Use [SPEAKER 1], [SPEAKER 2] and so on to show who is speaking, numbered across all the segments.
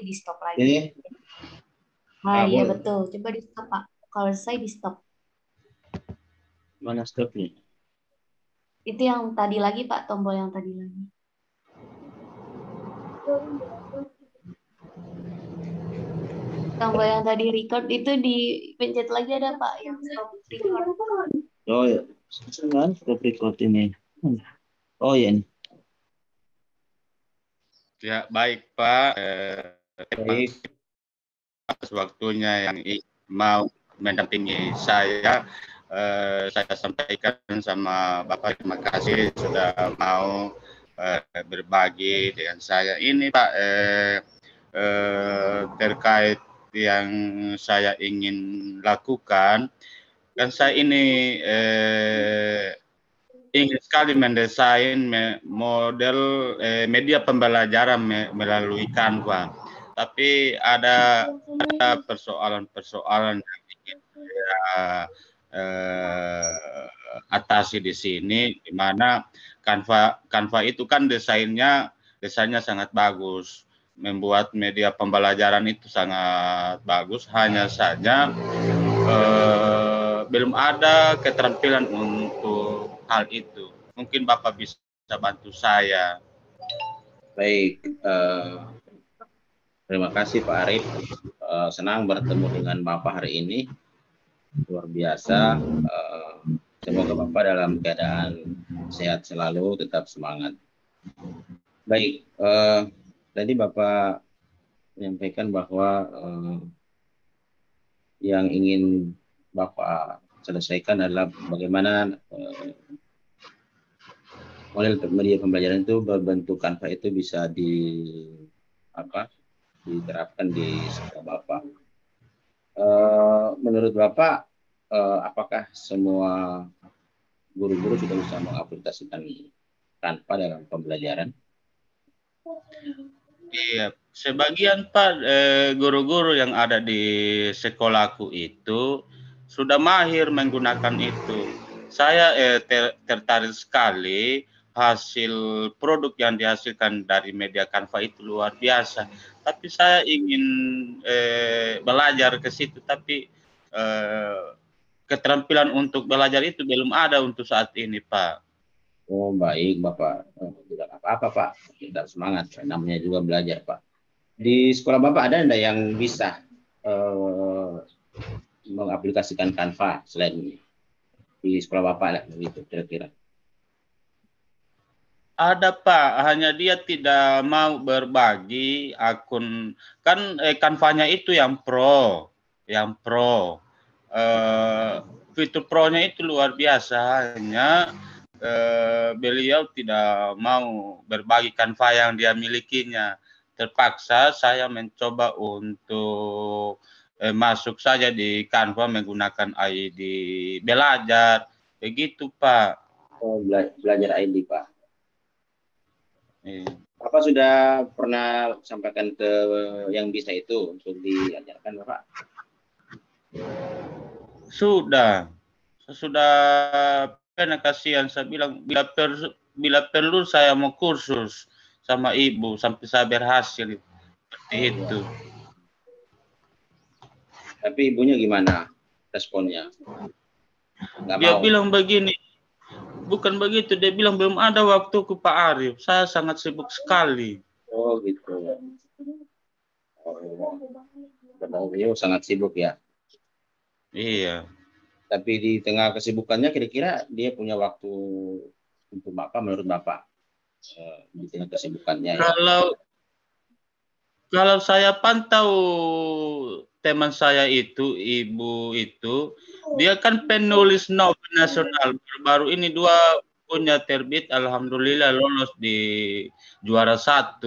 [SPEAKER 1] di stop lagi.
[SPEAKER 2] Ini
[SPEAKER 1] Nah, iya
[SPEAKER 2] boleh.
[SPEAKER 1] betul. Coba di stop, Pak. Kalau saya di stop.
[SPEAKER 2] Mana stopnya?
[SPEAKER 1] Itu yang tadi lagi, Pak, tombol yang tadi lagi. Tombol yang tadi record itu dipencet lagi ada, Pak, yang stop record.
[SPEAKER 2] Oh ya, sekarang stop record ini. Oh ya ini.
[SPEAKER 3] Ya, baik Pak. Terima
[SPEAKER 2] Baik.
[SPEAKER 3] kasih atas waktunya yang mau mendampingi saya. Saya sampaikan sama Bapak terima kasih sudah mau berbagi dengan saya. Ini Pak terkait yang saya ingin lakukan. Kan saya ini ingin sekali mendesain model media pembelajaran melalui Canva. Tapi ada persoalan-persoalan yang ingin saya atasi di sini, di mana Canva itu kan desainnya sangat bagus, membuat media pembelajaran itu sangat bagus. Hanya saja belum ada keterampilan untuk hal itu. Mungkin Bapak bisa bantu saya.
[SPEAKER 2] Baik. Terima kasih Pak Arif. Senang bertemu dengan Bapak hari ini. Luar biasa. Semoga Bapak dalam keadaan sehat selalu, tetap semangat. Baik. Tadi Bapak menyampaikan bahwa yang ingin Bapak selesaikan adalah bagaimana model media pembelajaran itu berbentuk Canva itu bisa diterapkan di sekolah Bapak. Menurut Bapak, apakah semua guru-guru sudah bisa mengaplikasikan Canva dalam pembelajaran?
[SPEAKER 3] Iya, sebagian Pak guru-guru yang ada di sekolahku itu sudah mahir menggunakan itu. Saya tertarik sekali hasil produk yang dihasilkan dari media Canva itu luar biasa. Tapi saya ingin belajar ke situ, tapi keterampilan untuk belajar itu belum ada untuk saat ini, Pak.
[SPEAKER 2] Oh baik Bapak, tidak apa-apa Pak, tidak semangat, namanya juga belajar Pak. Di sekolah Bapak ada enggak yang bisa mengaplikasikan Canva selain di sekolah Bapak lah, begitu kira-kira?
[SPEAKER 3] Ada Pak, hanya dia tidak mau berbagi akun. Kan Canva-nya itu yang pro. Fitur pro-nya itu luar biasa, hanya beliau tidak mau berbagi Canva yang dia milikinya. Terpaksa saya mencoba untuk masuk saja di Canva menggunakan ID belajar. Begitu Pak.
[SPEAKER 2] Oh, belajar ID Pak.
[SPEAKER 3] Iya.
[SPEAKER 2] Bapak sudah pernah sampaikan ke yang bisa itu untuk diajarkan Bapak?
[SPEAKER 3] Sudah pernah kasihan saya bilang bila perlu saya mau kursus sama ibu sampai saya berhasil seperti itu.
[SPEAKER 2] Tapi ibunya gimana responnya? Nggak
[SPEAKER 3] Dia
[SPEAKER 2] mau?
[SPEAKER 3] bilang begini, bukan begitu, dia bilang belum ada waktuku Pak Arif, saya sangat sibuk sekali.
[SPEAKER 2] Oh gitu. Oh, beliau sangat sibuk ya.
[SPEAKER 3] Iya.
[SPEAKER 2] Tapi di tengah kesibukannya kira-kira dia punya waktu untuk Bapak menurut Bapak di tengah kesibukannya ya.
[SPEAKER 3] Kalau saya pantau teman saya itu, ibu itu, dia kan penulis novel nasional. Baru ini 2 punya terbit, alhamdulillah lolos di juara 1.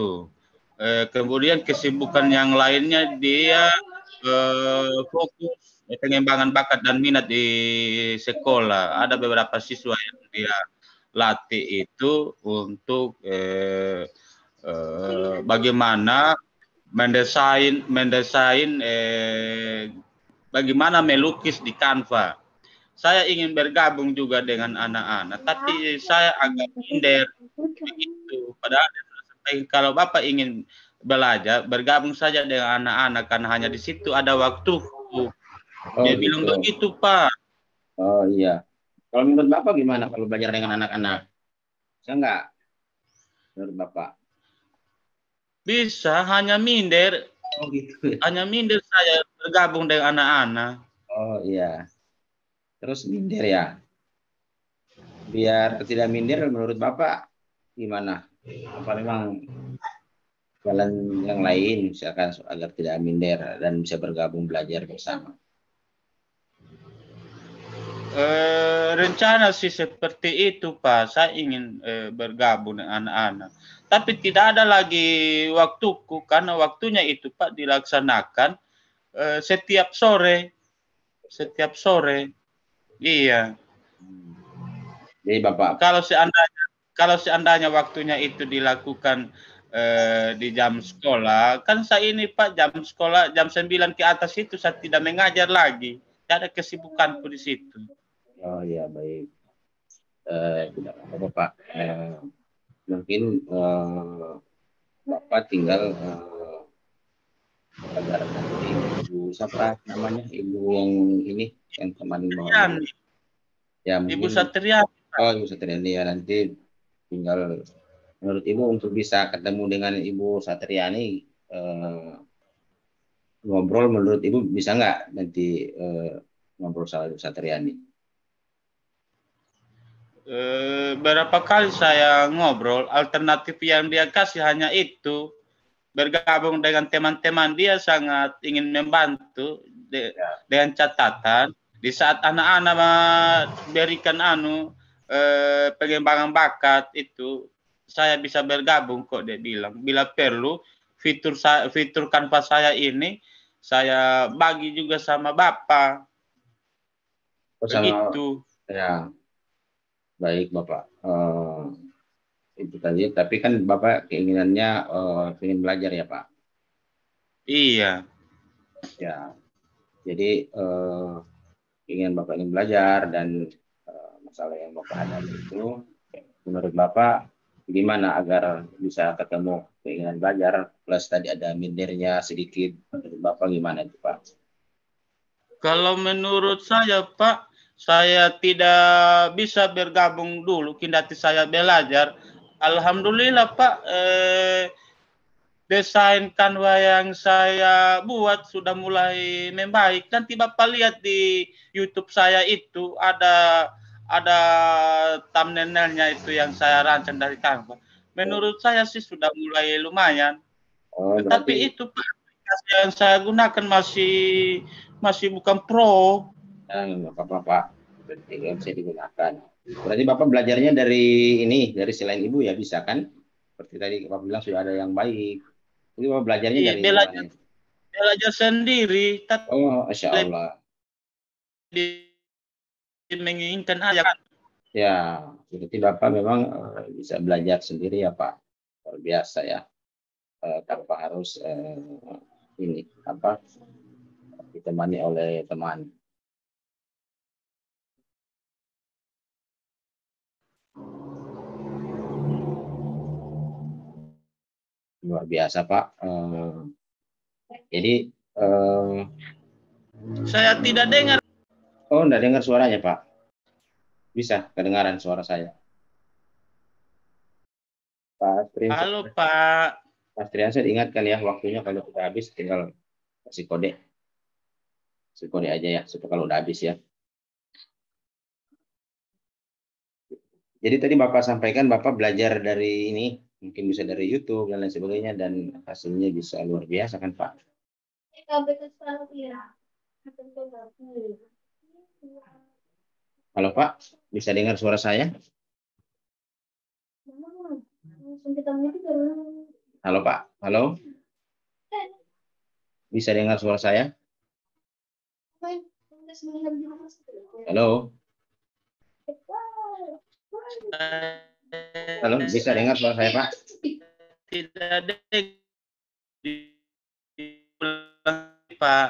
[SPEAKER 3] Kemudian kesibukan yang lainnya dia fokus pengembangan bakat dan minat di sekolah. Ada beberapa siswa yang dia latih itu untuk bagaimana mendesain bagaimana melukis di Canva. Saya ingin bergabung juga dengan anak-anak, tapi saya agak minder begitu. Padahal kalau Bapak ingin belajar, bergabung saja dengan anak-anak karena hanya di situ ada waktuku.
[SPEAKER 2] Oh,
[SPEAKER 3] Dia
[SPEAKER 2] gitu.
[SPEAKER 3] bilang begitu, Pak.
[SPEAKER 2] Oh iya. Kalau menurut Bapak gimana kalau belajar dengan anak-anak? Bisa nggak menurut Bapak?
[SPEAKER 3] Bisa, hanya minder.
[SPEAKER 2] Oh gitu.
[SPEAKER 3] Hanya minder saya bergabung dengan anak-anak.
[SPEAKER 2] Oh iya. Terus minder ya. Biar tidak minder menurut Bapak gimana? Apa memang jalan yang lain misalkan agar tidak minder dan bisa bergabung belajar bersama?
[SPEAKER 3] Rencana sih seperti itu, Pak. Saya ingin bergabung dengan anak-anak. Tapi tidak ada lagi waktuku karena waktunya itu, Pak, dilaksanakan setiap sore. Setiap sore. Iya.
[SPEAKER 2] Jadi Bapak
[SPEAKER 3] Kalau seandainya waktunya itu dilakukan di jam sekolah, kan saya ini Pak jam sekolah jam 9 ke atas itu saya tidak mengajar lagi. Tidak ada kesibukanku di situ.
[SPEAKER 2] oh ya baik. Tidak apa-apa Pak. Mungkin Bapak tinggal agar nanti ibu siapa namanya ibu yang ini yang kemarin bawa ya
[SPEAKER 3] Ibu
[SPEAKER 2] mungkin
[SPEAKER 3] Satriani.
[SPEAKER 2] oh ibu Satriani ya nanti tinggal menurut ibu untuk bisa ketemu dengan ibu Satriani ngobrol menurut ibu bisa nggak nanti ngobrol sama ibu Satriani?
[SPEAKER 3] Berapa kali saya ngobrol, alternatif yang dia kasih hanya itu. Bergabung dengan teman-teman dia sangat ingin membantu dengan catatan di saat anak-anak berikan pengembangan bakat itu saya bisa bergabung kok dia bilang. Bila perlu fitur kanvas saya ini saya bagi juga sama Bapak. Begitu.
[SPEAKER 2] Ya. Baik Bapak, itu tadi. Tapi kan Bapak keinginannya ingin belajar ya Pak?
[SPEAKER 3] Iya.
[SPEAKER 2] Ya, jadi ingin Bapak ingin belajar dan masalah yang Bapak hadapi itu, menurut Bapak gimana agar bisa ketemu keinginan belajar plus tadi ada mindernya sedikit, menurut Bapak gimana itu Pak?
[SPEAKER 3] Kalau menurut saya Pak, saya tidak bisa bergabung dulu, kendati saya belajar. Alhamdulillah Pak, desain Canva yang saya buat sudah mulai membaik. Nanti Bapak lihat di YouTube saya itu ada thumbnailnya itu yang saya rancang dari Canva. Menurut saya sih sudah mulai lumayan.
[SPEAKER 2] Oh,
[SPEAKER 3] Tetapi
[SPEAKER 2] berarti
[SPEAKER 3] itu Pak, aplikasi yang saya gunakan masih bukan pro.
[SPEAKER 2] nggak apa-apa Pak, berarti nggak bisa digunakan. Berarti Bapak belajarnya dari ini, dari selain Ibu ya bisa kan? Seperti tadi Bapak bilang sudah ada yang baik. Jadi Bapak belajarnya
[SPEAKER 3] Iya,
[SPEAKER 2] dari mana?
[SPEAKER 3] belajar sendiri, tapi
[SPEAKER 2] Oh, Masya Allah.
[SPEAKER 3] menginginkan aja kan.
[SPEAKER 2] Ya, berarti Bapak memang bisa belajar sendiri ya Pak. Luar biasa ya. Tanpa harus ini apa ditemani oleh teman. Luar biasa Pak. Jadi
[SPEAKER 3] saya tidak dengar.
[SPEAKER 2] oh, enggak dengar suaranya Pak. Bisa kedengaran suara saya. Pak Triansyah.
[SPEAKER 3] Halo Pak.
[SPEAKER 2] Mas Triansyah ingatkan ya waktunya kalau kita habis tinggal kasih kode. Kasih kode aja ya supaya kalau udah habis ya. Jadi tadi Bapak sampaikan Bapak belajar dari ini, mungkin bisa dari YouTube dan lain sebagainya dan hasilnya bisa luar biasa kan Pak? Halo Pak, bisa dengar suara saya? Halo Pak, halo? Bisa dengar suara saya? Halo? Halo, bisa dengar suara saya Pak?
[SPEAKER 3] Tidak dengar Pak.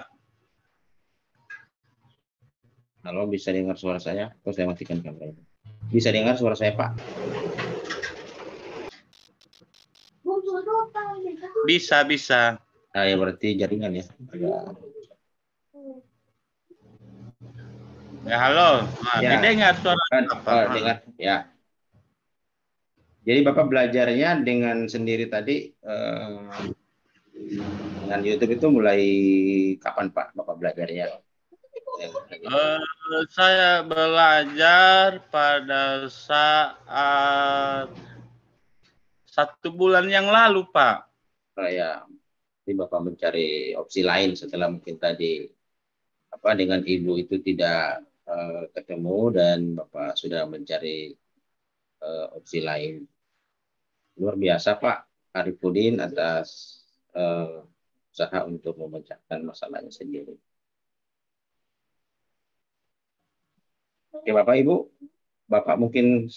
[SPEAKER 2] Halo, bisa dengar suara saya? Terus saya matikan kameranya. Bisa dengar suara saya Pak?
[SPEAKER 3] Bisa, bisa.
[SPEAKER 2] Nah, ya berarti jaringan ya.
[SPEAKER 3] Ya, halo. Nah,
[SPEAKER 2] Ya,
[SPEAKER 3] didengar suara Bapak.
[SPEAKER 2] oh, dengar ya. Jadi Bapak belajarnya dengan sendiri tadi dengan YouTube itu mulai kapan Pak Bapak belajarnya?
[SPEAKER 3] Saya belajar pada saat 1 bulan yang lalu, Pak.
[SPEAKER 2] Ya, jadi Bapak mencari opsi lain setelah mungkin tadi dengan ibu itu tidak ketemu dan Bapak sudah mencari opsi lain. Luar biasa Pak Arifudin atas usaha untuk memecahkan masalahnya sendiri. Oke Bapak Ibu, Bapak mungkin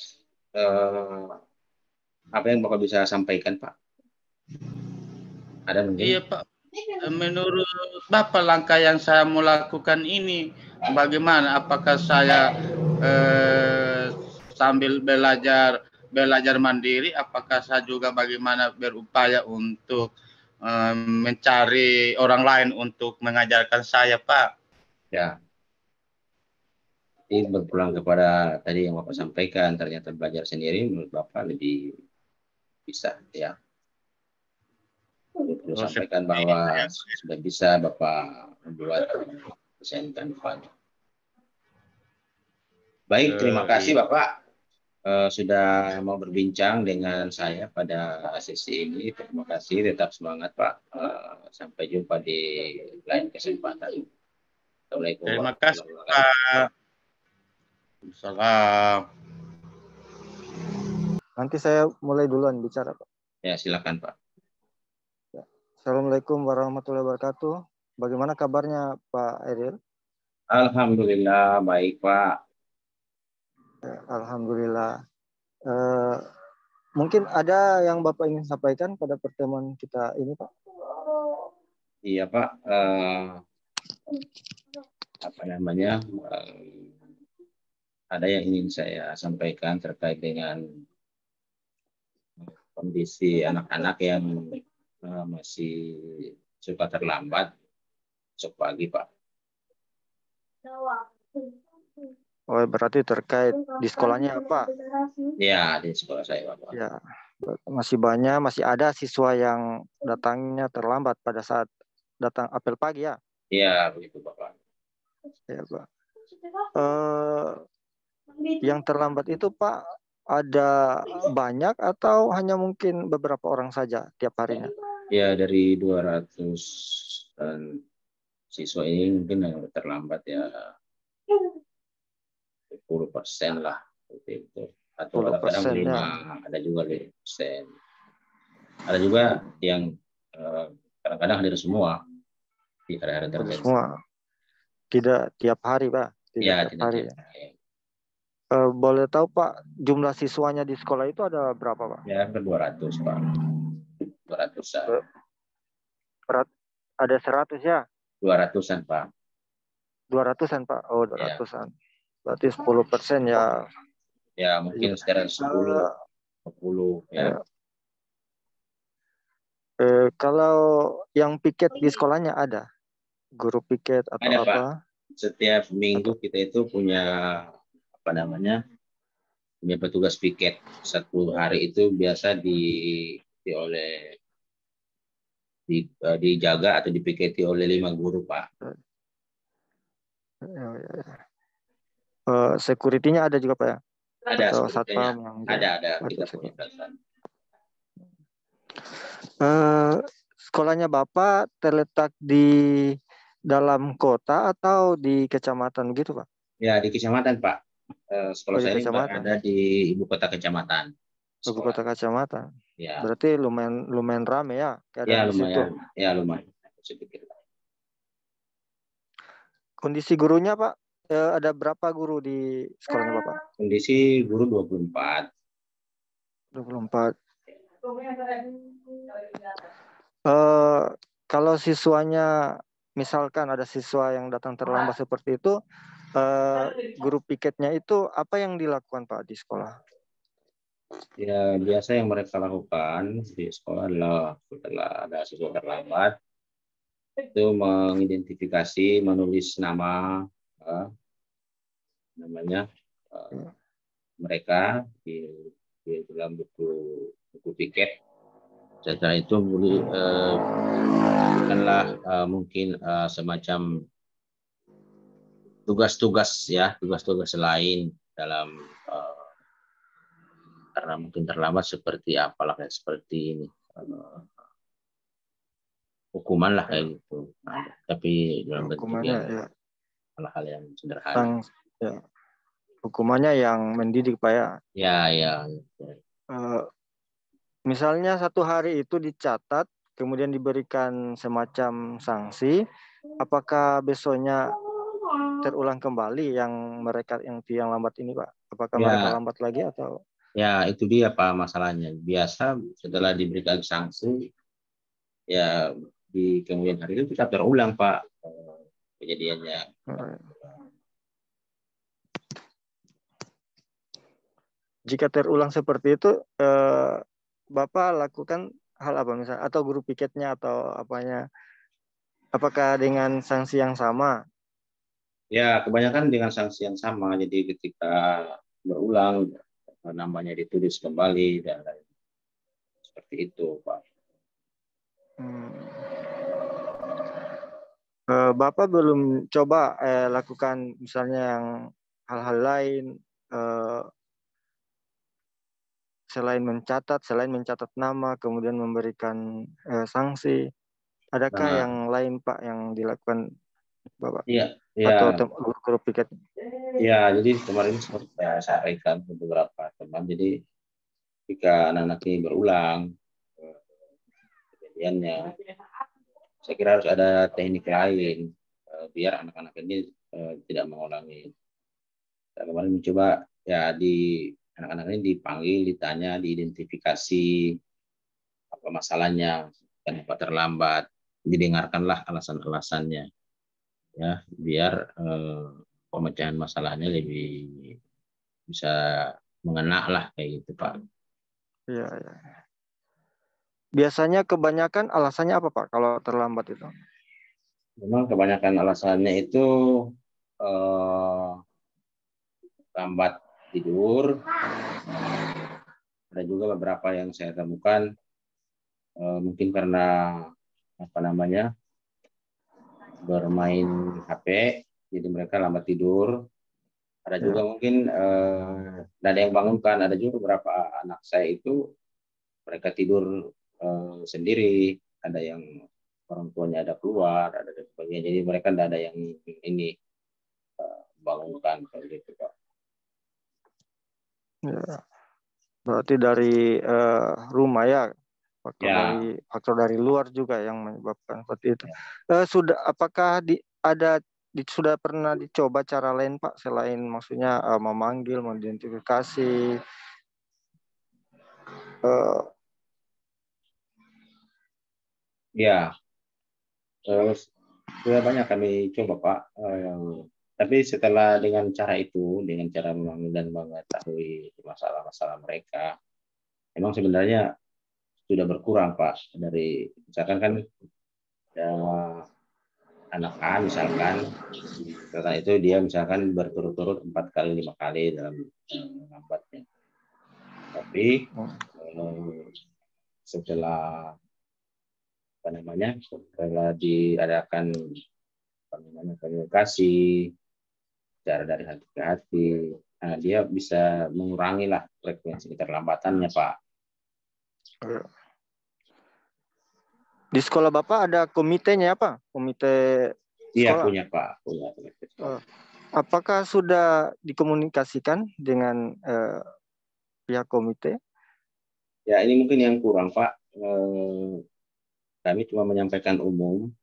[SPEAKER 2] apa yang Bapak bisa sampaikan Pak? Ada mungkin?
[SPEAKER 3] Iya, Pak. Menurut Bapak langkah yang saya mau lakukan ini bagaimana? Apakah saya sambil belajar mandiri? Apakah saya juga bagaimana berupaya untuk mencari orang lain untuk mengajarkan saya, Pak?
[SPEAKER 2] Ya, jadi berpulang kepada tadi yang Bapak sampaikan, ternyata belajar sendiri menurut Bapak lebih bisa ya. Perlu sampaikan bahwa sudah bisa Bapak membuat desain Canva. Baik, terima kasih Bapak sudah mau berbincang dengan saya pada sesi ini. Terima kasih, tetap semangat Pak. Sampai jumpa di lain kesempatan. Assalamualaikum
[SPEAKER 3] Terima kasih Pak. Salam.
[SPEAKER 4] Nanti saya mulai duluan bicara Pak.
[SPEAKER 2] Ya silakan Pak.
[SPEAKER 4] Assalamualaikum warahmatullahi wabarakatuh. Bagaimana kabarnya Pak Eril?
[SPEAKER 2] Alhamdulillah baik Pak.
[SPEAKER 4] Alhamdulillah. Mungkin ada yang Bapak ingin sampaikan pada pertemuan kita ini Pak?
[SPEAKER 2] Iya Pak. Ada yang ingin saya sampaikan terkait dengan kondisi anak-anak yang masih suka terlambat besok pagi Pak.
[SPEAKER 4] Oh berarti terkait di sekolahnya apa?
[SPEAKER 2] Ya di sekolah saya Bapak.
[SPEAKER 4] Ya masih ada siswa yang datangnya terlambat pada saat datang apel pagi ya?
[SPEAKER 2] Iya begitu Bapak.
[SPEAKER 4] Ya Pak. Yang terlambat itu Pak ada banyak atau hanya mungkin beberapa orang saja tiap harinya?
[SPEAKER 2] Ya dari 200 siswa ini mungkin yang terlambat ya 10% lah seperti itu. Atau kadang-kadang 5, ya. Ada juga 5%. Ada juga yang kadang-kadang hadir semua di hari-hari tertentu.
[SPEAKER 4] Semua. Tidak tiap hari Pak?
[SPEAKER 2] Tidak tiap hari.
[SPEAKER 4] Boleh tahu Pak jumlah siswanya di sekolah itu ada berapa Pak?
[SPEAKER 2] Ya hampir 200 Pak. 200-an.
[SPEAKER 4] Ada 100 ya?
[SPEAKER 2] 200-an Pak.
[SPEAKER 4] 200-an Pak. Oh 200-an. Ya. Berarti 10% ya.
[SPEAKER 2] Ya mungkin sekitar 10 ya.
[SPEAKER 4] Kalau yang piket di sekolahnya ada? Guru piket atau
[SPEAKER 2] ada,
[SPEAKER 4] apa?
[SPEAKER 2] Pak. Setiap minggu kita itu punya punya petugas piket. 1 hari itu biasa dijaga atau dipiketi oleh 5 guru Pak.
[SPEAKER 4] Security-nya ada juga Pak ya?
[SPEAKER 2] Ada.
[SPEAKER 4] Atau satpam yang
[SPEAKER 2] ada. Kita punya satpam.
[SPEAKER 4] Sekolahnya Bapak terletak di dalam kota atau di kecamatan gitu Pak?
[SPEAKER 2] Ya di kecamatan Pak. Sekolah saya ini ada di ibu kota kecamatan.
[SPEAKER 4] Ibu kota kecamatan.
[SPEAKER 2] Ya.
[SPEAKER 4] Berarti lumayan ramai ya keadaan di situ.
[SPEAKER 2] Ya lumayan.
[SPEAKER 4] Kondisi gurunya Pak, ada berapa guru di sekolahnya Bapak?
[SPEAKER 2] Kondisi guru 24.
[SPEAKER 4] 24. Kalau siswanya, misalkan ada siswa yang datang terlambat seperti itu, guru piketnya itu apa yang dilakukan Pak di sekolah?
[SPEAKER 2] Ya, biasa yang mereka lakukan di sekolah adalah setelah ada siswa terlambat, itu mengidentifikasi, menulis nama, eh, namanya eh, mereka di dalam buku tiket. Setelah itu bukanlah mungkin semacam tugas-tugas ya, tugas-tugas lain dalam karena mungkin terlambat seperti apalah kayak seperti ini hukuman lah kayak gitu. Nah, tapi dalam bentuk
[SPEAKER 4] Hukumannya
[SPEAKER 2] yang
[SPEAKER 4] ya,
[SPEAKER 2] hal-hal yang sederhana.
[SPEAKER 4] ya, hukumannya yang mendidik Pak ya.
[SPEAKER 2] Ya, ya.
[SPEAKER 4] Eh, misalnya satu hari itu dicatat, kemudian diberikan semacam sanksi, apakah besoknya terulang kembali yang mereka yang lambat ini Pak? Apakah mereka
[SPEAKER 2] Ya,
[SPEAKER 4] lambat lagi atau?
[SPEAKER 2] ya itu dia Pak masalahnya. Biasa setelah diberikan sanksi, ya di kemudian hari itu tetap terulang Pak kejadiannya.
[SPEAKER 4] Jika terulang seperti itu, Bapak lakukan hal apa misalnya? Atau guru piketnya atau apanya? Apakah dengan sanksi yang sama?
[SPEAKER 2] Ya, kebanyakan dengan sanksi yang sama. Jadi ketika berulang, namanya ditulis kembali dan lain seperti itu, Pak.
[SPEAKER 4] Bapak belum coba lakukan misalnya yang hal-hal lain selain mencatat nama, kemudian memberikan sanksi. Adakah
[SPEAKER 2] Nah,
[SPEAKER 4] yang lain Pak yang dilakukan Bapak
[SPEAKER 2] iya,
[SPEAKER 4] atau
[SPEAKER 2] ya,
[SPEAKER 4] guru piket?
[SPEAKER 2] ya. Jadi kemarin seperti saya sampaikan ke beberapa teman. Jadi jika anak-anak ini berulang kejadiannya, saya kira harus ada teknik lain biar anak-anak ini tidak mengulangi. Saya kemarin mencoba ya di anak-anak ini dipanggil, ditanya, diidentifikasi apa masalahnya, kenapa terlambat, didengarkanlah alasan-alasannya, ya biar pemecahan masalahnya lebih bisa mengena lah kayak gitu Pak.
[SPEAKER 4] Iya, ya. Biasanya kebanyakan alasannya apa Pak kalau terlambat itu?
[SPEAKER 2] Memang kebanyakan alasannya itu lambat tidur. Ada juga beberapa yang saya temukan mungkin karena apa namanya bermain HP, jadi mereka lambat tidur. Ada juga mungkin ada yang bangunkan. Ada juga beberapa anak saya itu mereka tidur sendiri. Ada yang orang tuanya ada keluar, ada dan sebagainya. Jadi mereka tidak ada yang ini bangunkan kayak gitu Pak.
[SPEAKER 4] Ya. Berarti dari rumah ya, faktor dari luar juga yang menyebabkan seperti itu. Apakah sudah pernah dicoba cara lain Pak selain maksudnya memanggil, mengidentifikasi?
[SPEAKER 2] Ya, sudah banyak kami coba Pak. Tapi setelah dengan cara itu, dengan cara memanggil dan mengetahui masalah-masalah mereka, memang sebenarnya sudah berkurang Pak. Dari misalkan kan ya, anak A misalkan, setelah itu dia misalkan berturut-turut 4 kali 5 kali dalam lambatnya. Tapi setelah apa namanya, setelah diadakan komunikasi cara dari hati ke hati, nah, dia bisa mengurangi lah frekuensi keterlambatannya Pak.
[SPEAKER 4] Di sekolah Bapak ada komitenya apa? Komite sekolah?
[SPEAKER 2] Iya punya Pak, punya.
[SPEAKER 4] Apakah sudah dikomunikasikan dengan pihak komite?
[SPEAKER 2] Ya ini mungkin yang kurang Pak. Kami cuma menyampaikan umum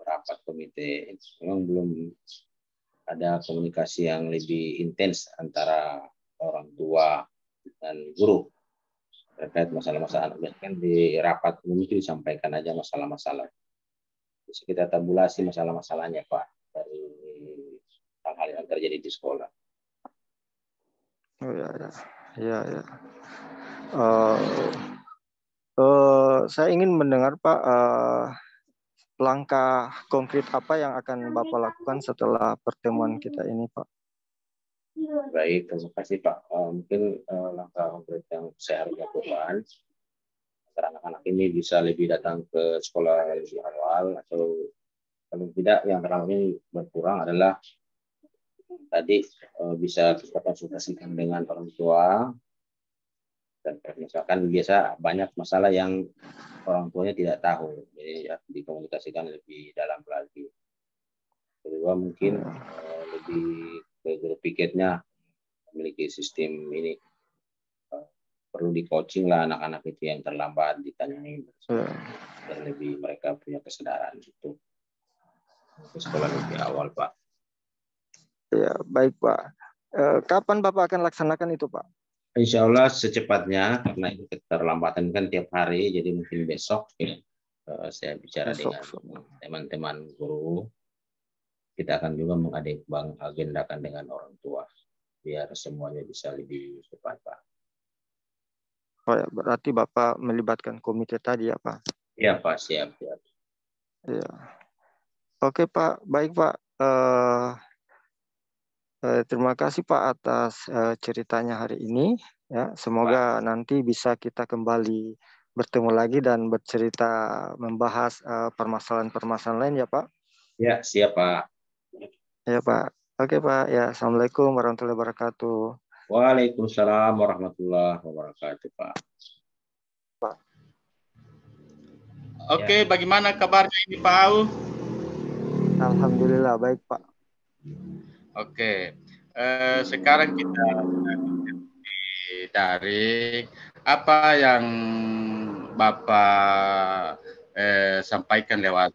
[SPEAKER 2] rapat komite, memang belum ada komunikasi yang lebih intens antara orang tua dan guru terkait masalah-masalah. Kan di rapat umum itu disampaikan aja masalah-masalah. Bisa kita tabulasi masalah-masalahnya Pak dari hal-hal yang terjadi di sekolah.
[SPEAKER 4] Oh ya, ya, ya, ya. Saya ingin mendengar Pak langkah konkret apa yang akan Bapak lakukan setelah pertemuan kita ini Pak.
[SPEAKER 2] Baik, terima kasih Pak. Mungkin langkah konkret yang saya harus lakukan agar anak-anak ini bisa lebih datang ke sekolah lebih awal, atau kalau tidak yang terlalu ini berkurang adalah tadi bisa kita konsultasikan dengan orang tua. Dan misalkan biasa banyak masalah yang orang tuanya tidak tahu, jadi ya, dikomunikasikan lebih dalam lagi. Kedua mungkin lebih ke guru piketnya memiliki sistem ini, perlu di coaching lah anak-anak itu yang terlambat ditanyai dan lebih mereka punya kesadaran itu ke sekolah lebih awal Pak.
[SPEAKER 4] Ya baik Pak. Kapan Bapak akan laksanakan itu Pak?
[SPEAKER 2] Insya Allah secepatnya, karena itu keterlambatan kan tiap hari, jadi mungkin besok ya, saya bicara dengan teman-teman guru. Kita akan juga mengagendakan dengan orang tua biar semuanya bisa lebih cepat Pak.
[SPEAKER 4] Oh ya, berarti Bapak melibatkan komite tadi ya Pak?
[SPEAKER 2] Iya Pak, siap.
[SPEAKER 4] Ya. Oke Pak, baik Pak. Terima kasih Pak atas ceritanya hari ini. Ya, semoga Pak nanti bisa kita kembali bertemu lagi dan bercerita membahas permasalahan-permasalahan lain ya Pak.
[SPEAKER 2] Ya, siap Pak.
[SPEAKER 4] Ya Pak. Oke Pak. Ya, Assalamualaikum warahmatullahi wabarakatuh.
[SPEAKER 2] Waalaikumsalam warahmatullahi wabarakatuh Pak.
[SPEAKER 3] Oke, bagaimana kabarnya ini Pak Au?
[SPEAKER 4] Alhamdulillah baik Pak.
[SPEAKER 3] Oke, sekarang kita dari apa yang Bapak sampaikan lewat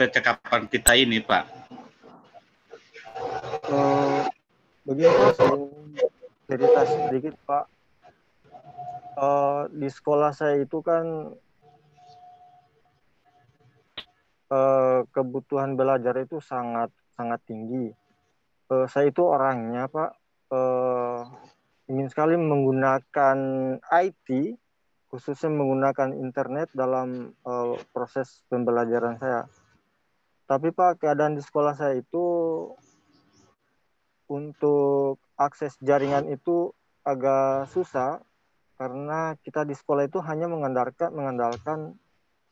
[SPEAKER 3] percakapan kita ini, Pak.
[SPEAKER 4] Begini Pak, saya cerita sedikit Pak. Di sekolah saya itu kan kebutuhan belajar itu sangat tinggi. Saya itu orangnya Pak ingin sekali menggunakan IT, khususnya menggunakan internet dalam proses pembelajaran saya. Tapi Pak, keadaan di sekolah saya itu untuk akses jaringan itu agak susah karena kita di sekolah itu hanya mengandalkan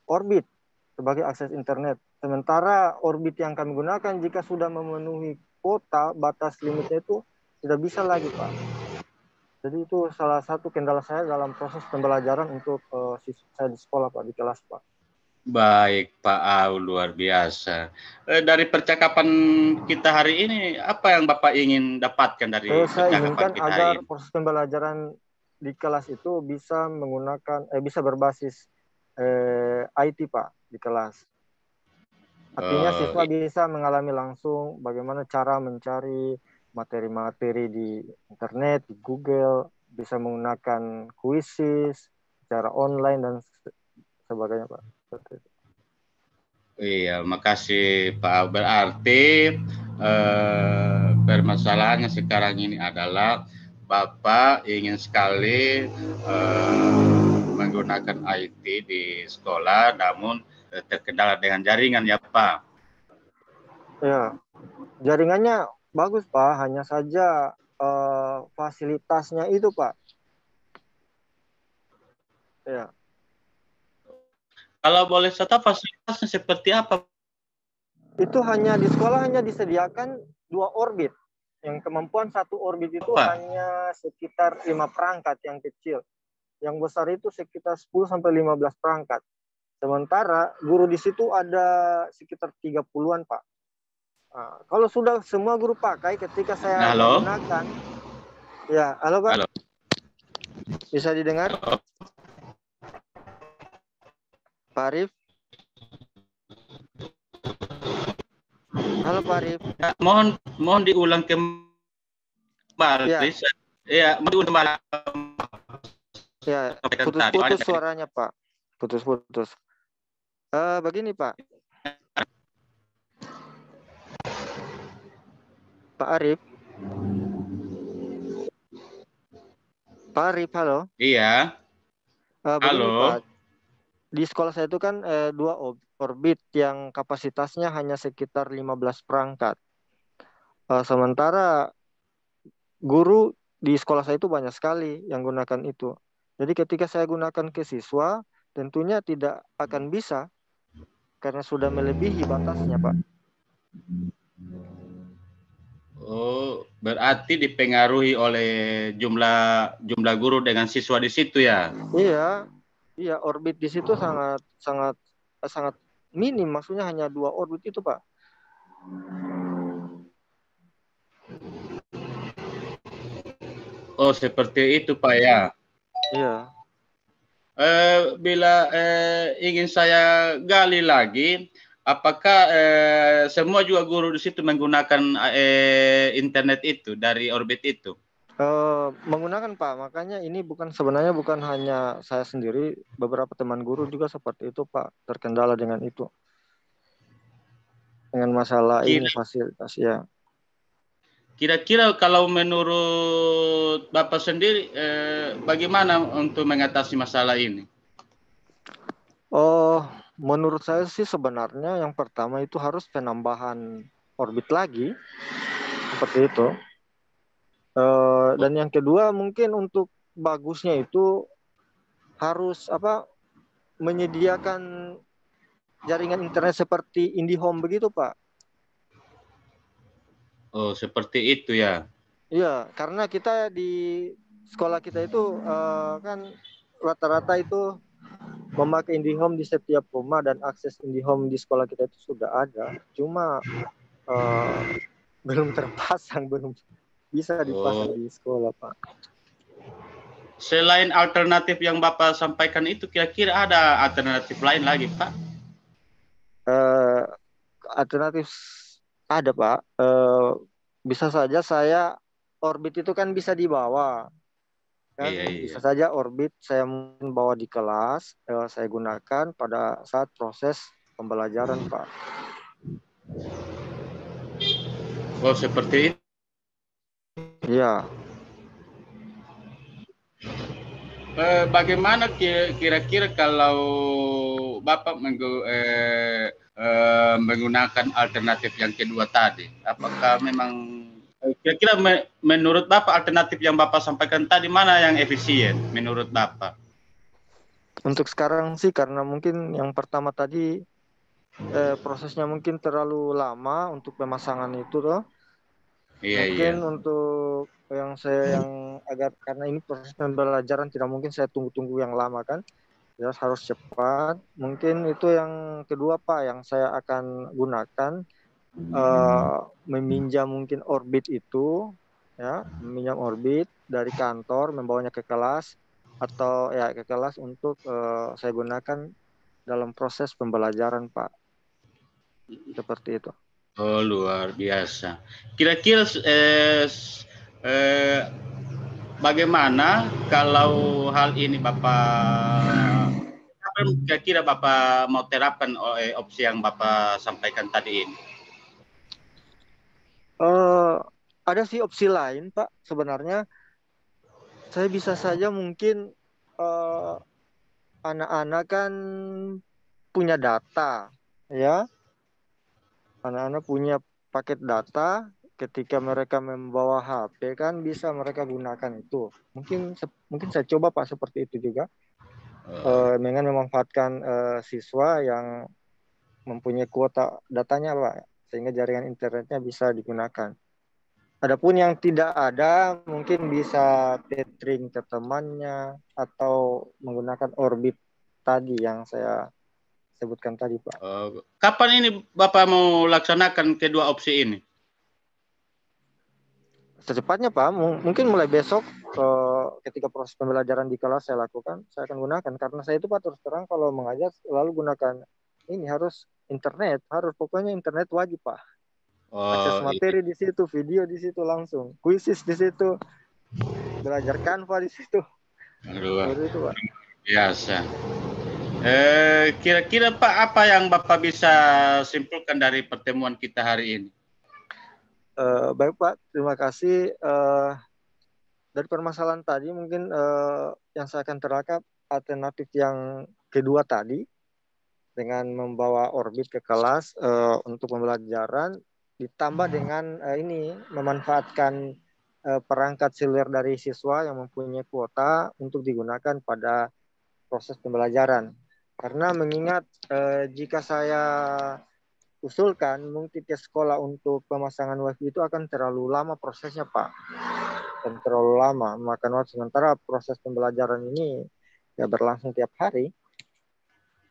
[SPEAKER 4] Orbit sebagai akses internet. Sementara Orbit yang kami gunakan jika sudah memenuhi kuota, batas limitnya itu tidak bisa lagi Pak. Jadi itu salah satu kendala saya dalam proses pembelajaran untuk saya di sekolah Pak, di kelas Pak.
[SPEAKER 3] Baik Pak Au, luar biasa. Dari percakapan kita hari ini, apa yang Bapak ingin dapatkan dari
[SPEAKER 4] saya
[SPEAKER 3] percakapan
[SPEAKER 4] inginkan
[SPEAKER 3] kita
[SPEAKER 4] agar
[SPEAKER 3] hari ini?
[SPEAKER 4] proses pembelajaran di kelas itu bisa menggunakan bisa berbasis IT Pak di kelas. Artinya siswa bisa mengalami langsung bagaimana cara mencari materi-materi di internet, di Google, bisa menggunakan kuisis secara online dan sebagainya Pak.
[SPEAKER 3] Iya, makasih Pak Au. Berarti permasalahannya sekarang ini adalah Bapak ingin sekali menggunakan IT di sekolah, namun terkendala dengan jaringan ya Pak.
[SPEAKER 4] Ya, jaringannya bagus Pak, hanya saja fasilitasnya itu Pak. Ya.
[SPEAKER 3] Kalau boleh saya tahu fasilitasnya seperti apa?
[SPEAKER 4] Itu hanya di sekolah hanya disediakan 2 orbit. Yang kemampuan satu orbit itu hanya sekitar 5 perangkat yang kecil. Yang besar itu sekitar 10 sampai 15 perangkat. Sementara guru di situ ada sekitar 30-an, Pak. Nah, kalau sudah semua guru pakai ketika saya menggunakan. Ya, halo Pak.
[SPEAKER 3] Halo.
[SPEAKER 4] Bisa didengar?
[SPEAKER 3] Halo.
[SPEAKER 4] Pak Arif. Halo Pak Arif.
[SPEAKER 3] Mohon diulang kembali. Ya, mohon diulang kembali.
[SPEAKER 4] Ya, putus-putus suaranya Pak. Putus-putus. Begini Pak. Pak Arif. Pak Arif, halo.
[SPEAKER 3] Iya,
[SPEAKER 4] Begini Pak,
[SPEAKER 3] halo.
[SPEAKER 4] di sekolah saya itu kan dua orbit yang kapasitasnya hanya sekitar 15 perangkat. Sementara guru di sekolah saya itu banyak sekali yang gunakan itu. Jadi ketika saya gunakan ke siswa, tentunya tidak akan bisa karena sudah melebihi batasnya, Pak.
[SPEAKER 3] Oh, berarti dipengaruhi oleh jumlah guru dengan siswa di situ ya?
[SPEAKER 4] Iya, iya orbit di situ sangat sangat sangat minim, maksudnya hanya dua orbit itu, Pak.
[SPEAKER 3] Oh, seperti itu, Pak ya.
[SPEAKER 4] Iya.
[SPEAKER 3] Bila ingin saya gali lagi, apakah semua juga guru di situ menggunakan internet itu dari orbit itu?
[SPEAKER 4] Menggunakan Pak, makanya ini sebenarnya bukan hanya saya sendiri, beberapa teman guru juga seperti itu Pak, terkendala dengan itu, dengan masalah ini fasilitas ya.
[SPEAKER 3] Kira-kira kalau menurut Bapak sendiri, bagaimana untuk mengatasi masalah ini?
[SPEAKER 4] Oh, menurut saya sih sebenarnya yang pertama itu harus penambahan orbit lagi, seperti itu. Dan yang kedua mungkin untuk bagusnya itu harus menyediakan jaringan internet seperti IndiHome begitu Pak.
[SPEAKER 3] Oh, seperti itu ya.
[SPEAKER 4] Iya, karena kita di sekolah kita itu kan rata-rata itu memakai IndiHome di setiap rumah dan akses IndiHome di sekolah kita itu sudah ada. Cuma belum terpasang, belum bisa dipasang di sekolah, Pak.
[SPEAKER 3] Selain alternatif yang Bapak sampaikan itu, kira-kira ada alternatif lain lagi, Pak?
[SPEAKER 4] Alternatif ada, Pak. Bisa saja saya orbit itu kan bisa dibawa. Kan
[SPEAKER 3] Iya.
[SPEAKER 4] bisa saja orbit saya mungkin bawa di kelas, saya gunakan pada saat proses pembelajaran, Pak.
[SPEAKER 3] Oh, seperti itu.
[SPEAKER 4] Iya.
[SPEAKER 3] Bagaimana kira-kira kalau Bapak menggunakan alternatif yang kedua tadi? Apakah memang kira-kira menurut Bapak alternatif yang Bapak sampaikan tadi mana yang efisien menurut Bapak?
[SPEAKER 4] Untuk sekarang sih karena mungkin yang pertama tadi prosesnya mungkin terlalu lama untuk pemasangan itu loh. Mungkin untuk yang agar karena ini proses pembelajaran tidak mungkin saya tunggu-tunggu yang lama kan. Ya harus cepat. Mungkin itu yang kedua Pak yang saya akan gunakan meminjam mungkin orbit itu ya, meminjam orbit dari kantor membawanya ke kelas atau ya ke kelas untuk saya gunakan dalam proses pembelajaran Pak. Seperti itu.
[SPEAKER 3] Oh, luar biasa. Kira-kira bagaimana kalau hal ini Bapak, kira-kira Bapak mau terapkan opsi yang Bapak sampaikan tadi ini?
[SPEAKER 4] Ada sih opsi lain Pak. Sebenarnya saya bisa saja mungkin anak-anak kan punya data ya. Anak-anak punya paket data, ketika mereka membawa HP kan bisa mereka gunakan itu. Mungkin saya coba Pak seperti itu juga. Dengan memanfaatkan siswa yang mempunyai kuota datanya Pak, sehingga jaringan internetnya bisa digunakan. Adapun yang tidak ada mungkin bisa tethering ke temannya atau menggunakan orbit tadi yang saya sebutkan tadi Pak.
[SPEAKER 3] Kapan ini Bapak mau laksanakan kedua opsi ini?
[SPEAKER 4] Secepatnya Pak, mungkin mulai besok ketika proses pembelajaran di kelas saya lakukan, saya akan gunakan karena saya itu Pak terus terang kalau mengajar selalu gunakan ini harus internet, pokoknya internet wajib Pak. Akses materi di situ, video di situ langsung, kuisis di situ, belajar Canva di situ. Seperti itu Pak.
[SPEAKER 3] Biasa. Kira-kira Pak apa yang Bapak bisa simpulkan dari pertemuan kita hari ini?
[SPEAKER 4] Baik Pak, terima kasih. dari permasalahan tadi mungkin yang saya akan terangkan alternatif yang kedua tadi dengan membawa orbit ke kelas untuk pembelajaran ditambah dengan ini memanfaatkan perangkat seluler dari siswa yang mempunyai kuota untuk digunakan pada proses pembelajaran. Karena mengingat jika saya usulkan mungkin ke sekolah untuk pemasangan wifi itu akan terlalu lama prosesnya Pak, dan terlalu lama memakan waktu, sementara proses pembelajaran ini ya berlangsung tiap hari.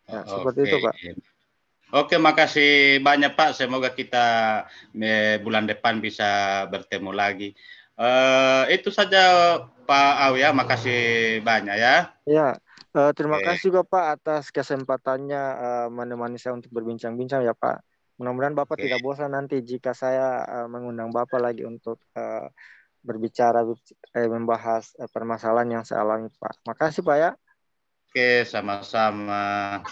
[SPEAKER 4] Nah, seperti itu Pak.
[SPEAKER 3] Oke, makasih banyak Pak. Semoga kita bulan depan bisa bertemu lagi. Itu saja Pak Awi ya, makasih banyak ya.
[SPEAKER 4] Ya, terima kasih juga Pak atas kesempatannya menemani saya untuk berbincang-bincang ya Pak. Mudah-mudahan Bapak tidak bosan nanti jika saya mengundang Bapak lagi untuk berbicara, membahas permasalahan yang saya alami Pak. Makasih Pak ya.
[SPEAKER 3] Oke, sama-sama.